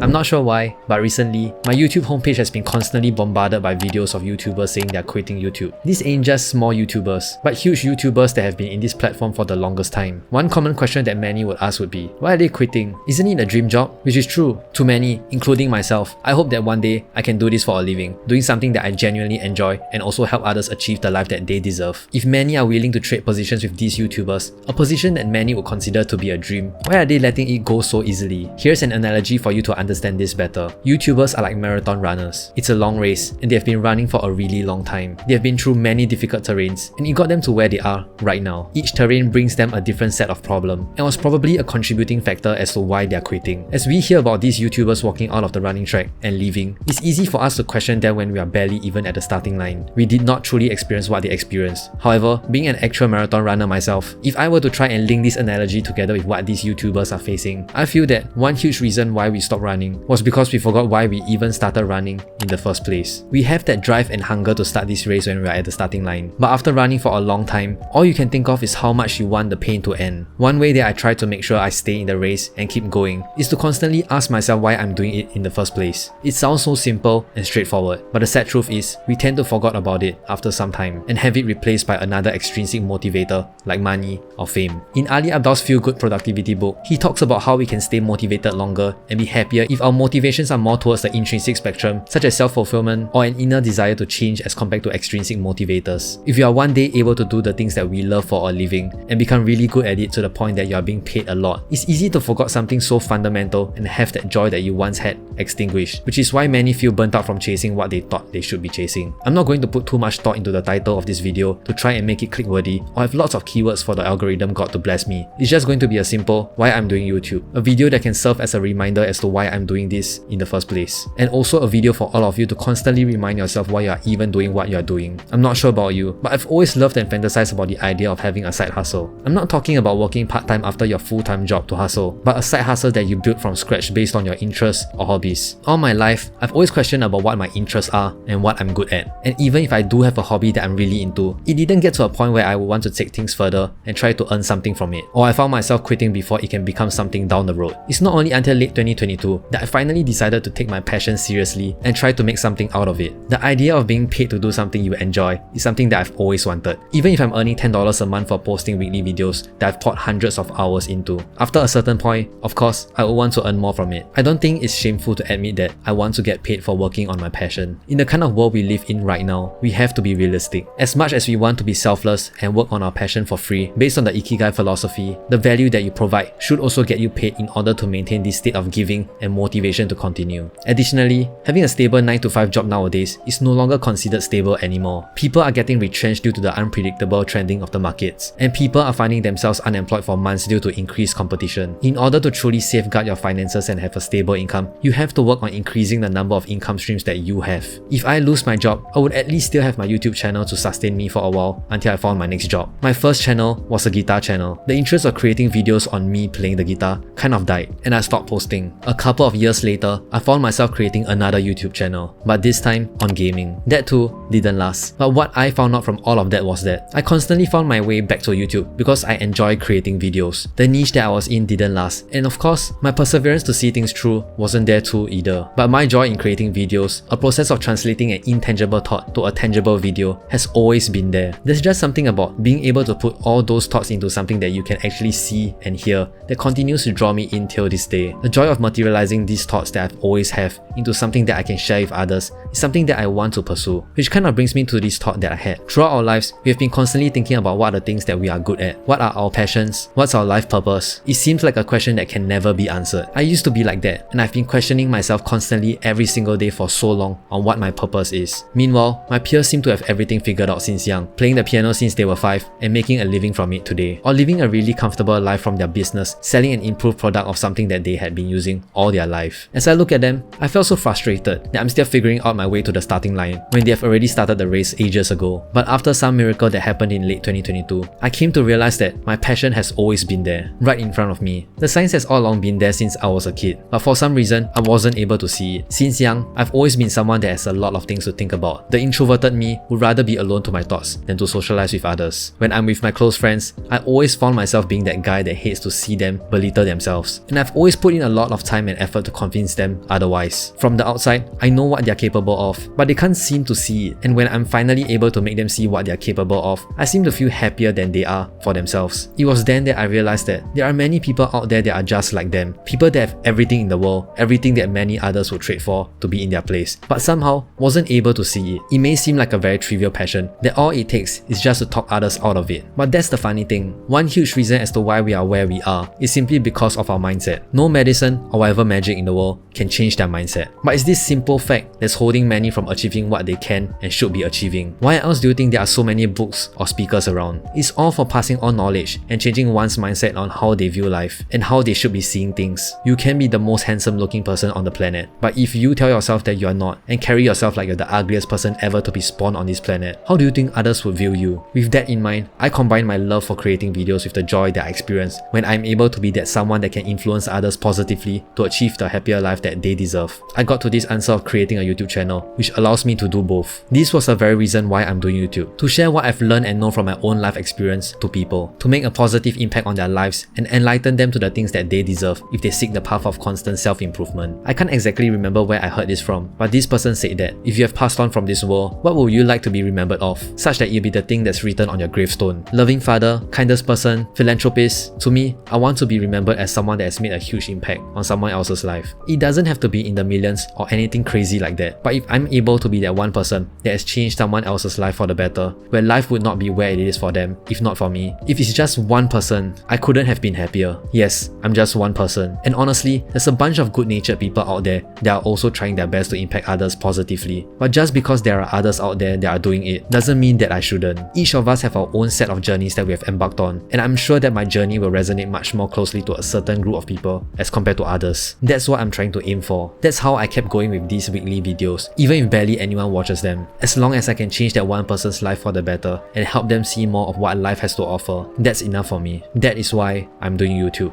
I'm not sure why, but recently, my YouTube homepage has been constantly bombarded by videos of YouTubers saying they're quitting YouTube. These ain't just small YouTubers, but huge YouTubers that have been in this platform for the longest time. One common question that many would ask would be, why are they quitting? Isn't it a dream job? Which is true, to many, including myself. I hope that one day I can do this for a living, doing something that I genuinely enjoy and also help others achieve the life that they deserve. If many are willing to trade positions with these YouTubers, a position that many would consider to be a dream, why are they letting it go so easily? Here's an analogy for you to understand this better. YouTubers are like marathon runners. It's a long race and they have been running for a really long time. They have been through many difficult terrains and it got them to where they are right now. Each terrain brings them a different set of problem and was probably a contributing factor as to why they are quitting. As we hear about these YouTubers walking out of the running track and leaving, it's easy for us to question them when we are barely even at the starting line. We did not truly experience what they experienced. However, being an actual marathon runner myself, if I were to try and link this analogy together with what these YouTubers are facing, I feel that one huge reason why we stopped running was because we forgot why we even started running in the first place. We have that drive and hunger to start this race when we are at the starting line, but after running for a long time, all you can think of is how much you want the pain to end. One way that I try to make sure I stay in the race and keep going is to constantly ask myself why I'm doing it in the first place. It sounds so simple and straightforward, but the sad truth is we tend to forget about it after some time and have it replaced by another extrinsic motivator like money or fame. In Ali Abdaal's Feel Good Productivity book, he talks about how we can stay motivated longer and be happier if our motivations are more towards the intrinsic spectrum, such as self-fulfillment or an inner desire to change as compared to extrinsic motivators. If you are one day able to do the things that we love for a living and become really good at it to the point that you are being paid a lot, it's easy to forget something so fundamental and have that joy that you once had extinguished, which is why many feel burnt out from chasing what they thought they should be chasing. I'm not going to put too much thought into the title of this video to try and make it click-worthy or have lots of keywords for the algorithm god to bless me. It's just going to be a simple why I'm doing YouTube, a video that can serve as a reminder as to why I'm doing this in the first place, and also a video for all of you to constantly remind yourself why you are even doing what you are doing. I'm not sure about you, but I've always loved and fantasized about the idea of having a side hustle. I'm not talking about working part-time after your full-time job to hustle, but a side hustle that you build from scratch based on your interests or hobbies. All my life, I've always questioned about what my interests are and what I'm good at. And even if I do have a hobby that I'm really into, it didn't get to a point where I would want to take things further and try to earn something from it, or I found myself quitting before it can become something down the road. It's not only until late 2022 that I finally decided to take my passion seriously and try to make something out of it. The idea of being paid to do something you enjoy is something that I've always wanted. Even if I'm earning $10 a month for posting weekly videos that I've poured hundreds of hours into, after a certain point, of course, I would want to earn more from it. I don't think it's shameful to admit that I want to get paid for working on my passion. In the kind of world we live in right now, we have to be realistic. As much as we want to be selfless and work on our passion for free, based on the Ikigai philosophy, the value that you provide should also get you paid in order to maintain this state of giving and motivation to continue. Additionally, having a stable 9-to-5 job nowadays is no longer considered stable anymore. People are getting retrenched due to the unpredictable trending of the markets, and people are finding themselves unemployed for months due to increased competition. In order to truly safeguard your finances and have a stable income, you have to work on increasing the number of income streams that you have. If I lose my job, I would at least still have my YouTube channel to sustain me for a while until I found my next job. My first channel was a guitar channel. The interest of creating videos on me playing the guitar kind of died and I stopped posting. A couple of years later, I found myself creating another YouTube channel, but this time on gaming. That too didn't last. But what I found out from all of that was that I constantly found my way back to YouTube because I enjoy creating videos. The niche that I was in didn't last, and of course, my perseverance to see things through wasn't there too either. But my joy in creating videos, a process of translating an intangible thought to a tangible video, has always been there. There's just something about being able to put all those thoughts into something that you can actually see and hear that continues to draw me in till this day. The joy of materializing these thoughts that I've always have into something that I can share with others is something that I want to pursue, which kind of brings me to this thought that I had. Throughout our lives, we have been constantly thinking about what are the things that we are good at, what are our passions, what's our life purpose. It seems like a question that can never be answered. I used to be like that, and I've been questioning myself constantly every single day for so long on what my purpose is. Meanwhile, my peers seem to have everything figured out since young, playing the piano since they were 5 and making a living from it today, or living a really comfortable life from their business, selling an improved product of something that they had been using all their life. As I look at them, I felt so frustrated that I'm still figuring out my way to the starting line when they have already started the race ages ago. But after some miracle that happened in late 2022, I came to realize that my passion has always been there, right in front of me. The signs has all along been there since I was a kid, but for some reason, I wasn't able to see it. Since young, I've always been someone that has a lot of things to think about. The introverted me would rather be alone to my thoughts than to socialize with others. When I'm with my close friends, I always found myself being that guy that hates to see them belittle themselves. And I've always put in a lot of time and effort to convince them otherwise. From the outside, I know what they're capable of, but they can't seem to see it. And when I'm finally able to make them see what they're capable of, I seem to feel happier than they are for themselves. It was then that I realized that there are many people out there that are just like them. People that have everything in the world, everything that many others would trade for to be in their place, but somehow wasn't able to see it. It may seem like a very trivial passion, that all it takes is just to talk others out of it. But that's the funny thing. One huge reason as to why we are where we are is simply because of our mindset. No medicine or whatever magic in the world can change their mindset. But it's this simple fact that's holding many from achieving what they can and should be achieving. Why else do you think there are so many books or speakers around? It's all for passing on knowledge and changing one's mindset on how they view life and how they should be seeing things. You can be the most handsome looking person on the planet, but if you tell yourself that you are not and carry yourself like you're the ugliest person ever to be spawned on this planet, how do you think others would view you? With that in mind, I combine my love for creating videos with the joy that I experience when I'm able to be that someone that can influence others positively to achieve the happier life that they deserve. I got to this answer of creating a YouTube channel, which allows me to do both. This was the very reason why I'm doing YouTube, to share what I've learned and known from my own life experience to people, to make a positive impact on their lives and enlighten them to the things that they deserve if they seek the path of constant self-improvement. I can't exactly remember where I heard this from, but this person said that if you have passed on from this world, what would you like to be remembered of, such that it'll be the thing that's written on your gravestone? Loving father, kindest person, philanthropist. To me, I want to be remembered as someone that has made a huge impact on someone else's life. It doesn't have to be in the millions or anything crazy like that, but if I'm able to be that one person that has changed someone else's life for the better, where life would not be where it is for them if not for me. If it's just one person, I couldn't have been happier. Yes, I'm just one person. And honestly, there's a bunch of good-natured people out there that are also trying their best to impact others positively. But just because there are others out there that are doing it, doesn't mean that I shouldn't. Each of us have our own set of journeys that we have embarked on, and I'm sure that my journey will resonate much more closely to a certain group of people as compared to others. That's what I'm trying to aim for. That's how I kept going with these weekly videos, even if barely anyone watches them. As long as I can change that one person's life for the better and help them see more of what life has to offer, that's enough for me. That is why I'm doing YouTube.